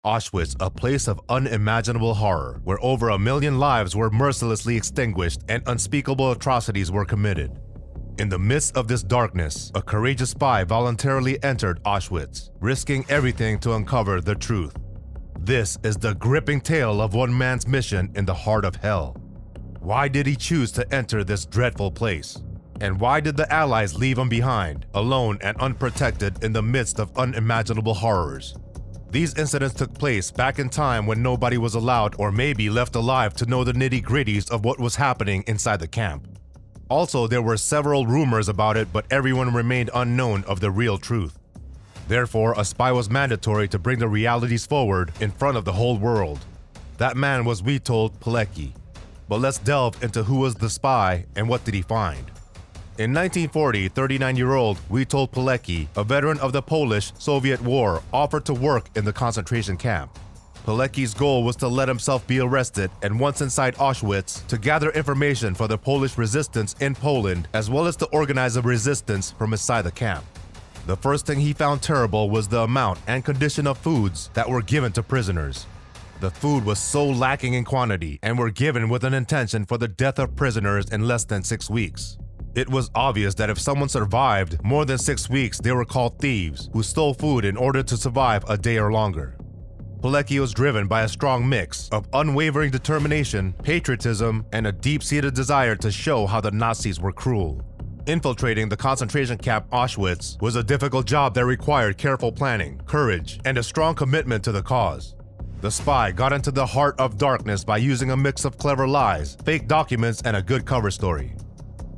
Auschwitz, a place of unimaginable horror, where over 1 million lives were mercilessly extinguished and unspeakable atrocities were committed. In the midst of this darkness, a courageous spy voluntarily entered Auschwitz, risking everything to uncover the truth. This is the gripping tale of one man's mission in the heart of hell. Why did he choose to enter this dreadful place? And why did the Allies leave him behind, alone and unprotected in the midst of unimaginable horrors? These incidents took place back in time when nobody was allowed or maybe left alive to know the nitty-gritties of what was happening inside the camp. Also, there were several rumors about it, but everyone remained unknown of the real truth. Therefore, a spy was mandatory to bring the realities forward in front of the whole world. That man was witold Pilecki. But let's delve into who was the spy and what did he find. In 1940, 39-year-old witold Pilecki, a veteran of the Polish-Soviet War, offered to work in the concentration camp. Pilecki's goal was to let himself be arrested and once inside Auschwitz, to gather information for the Polish resistance in Poland as well as to organize a resistance from inside the camp. The first thing he found terrible was the amount and condition of foods that were given to prisoners. The food was so lacking in quantity and were given with an intention for the death of prisoners in less than 6 weeks. It was obvious that if someone survived more than 6 weeks, they were called thieves who stole food in order to survive a day or longer. Pilecki was driven by a strong mix of unwavering determination, patriotism, and a deep-seated desire to show how the Nazis were cruel. Infiltrating the concentration camp Auschwitz was a difficult job that required careful planning, courage, and a strong commitment to the cause. The spy got into the heart of darkness by using a mix of clever lies, fake documents, and a good cover story.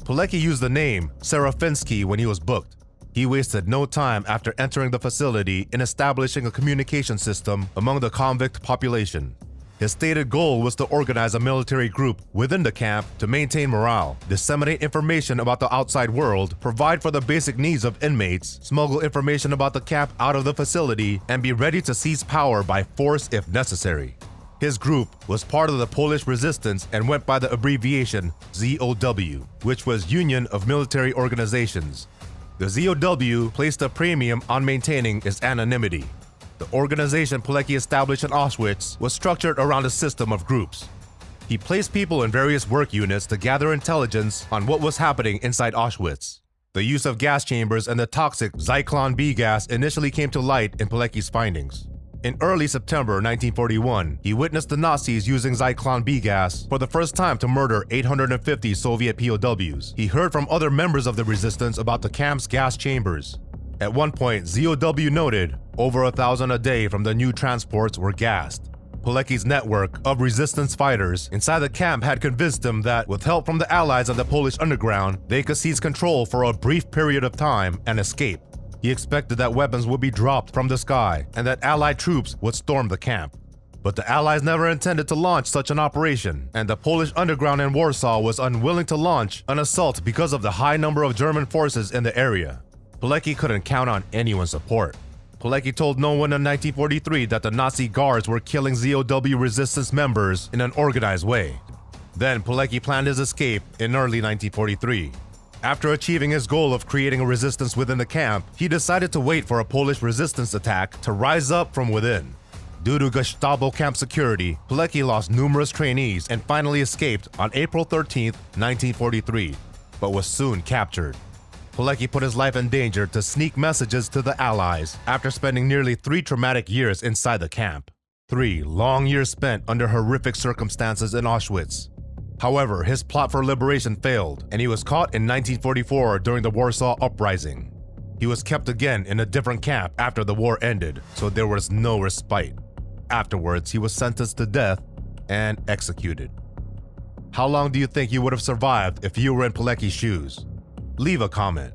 Pilecki used the name Serafinsky when he was booked. He wasted no time after entering the facility in establishing a communication system among the convict population. His stated goal was to organize a military group within the camp to maintain morale, disseminate information about the outside world, provide for the basic needs of inmates, smuggle information about the camp out of the facility, and be ready to seize power by force if necessary. His group was part of the Polish resistance and went by the abbreviation ZOW, which was Union of Military Organizations. The ZOW placed a premium on maintaining its anonymity. The organization Pilecki established in Auschwitz was structured around a system of groups. He placed people in various work units to gather intelligence on what was happening inside Auschwitz. The use of gas chambers and the toxic Zyklon B gas initially came to light in Pilecki's findings. In early September 1941, he witnessed the Nazis using Zyklon B gas for the first time to murder 850 Soviet POWs. He heard from other members of the resistance about the camp's gas chambers. At one point, ZOW noted over 1,000 a day from the new transports were gassed. Pilecki's network of resistance fighters inside the camp had convinced him that with help from the Allies and the Polish underground, they could seize control for a brief period of time and escape. He expected that weapons would be dropped from the sky and that Allied troops would storm the camp. But the Allies never intended to launch such an operation, and the Polish underground in Warsaw was unwilling to launch an assault because of the high number of German forces in the area. Pilecki couldn't count on anyone's support. Pilecki told no one in 1943 that the Nazi guards were killing ZOW resistance members in an organized way. Then Pilecki planned his escape in early 1943. After achieving his goal of creating a resistance within the camp, he decided to wait for a Polish resistance attack to rise up from within. Due to Gestapo camp security, Pilecki lost numerous trainees and finally escaped on April 13, 1943, but was soon captured. Pilecki put his life in danger to sneak messages to the Allies after spending nearly 3 traumatic years inside the camp. 3 long years spent under horrific circumstances in Auschwitz. However, his plot for liberation failed, and he was caught in 1944 during the Warsaw Uprising. He was kept again in a different camp after the war ended, so there was no respite. Afterwards, he was sentenced to death and executed. How long do you think you would have survived if you were in Pilecki's shoes? Leave a comment.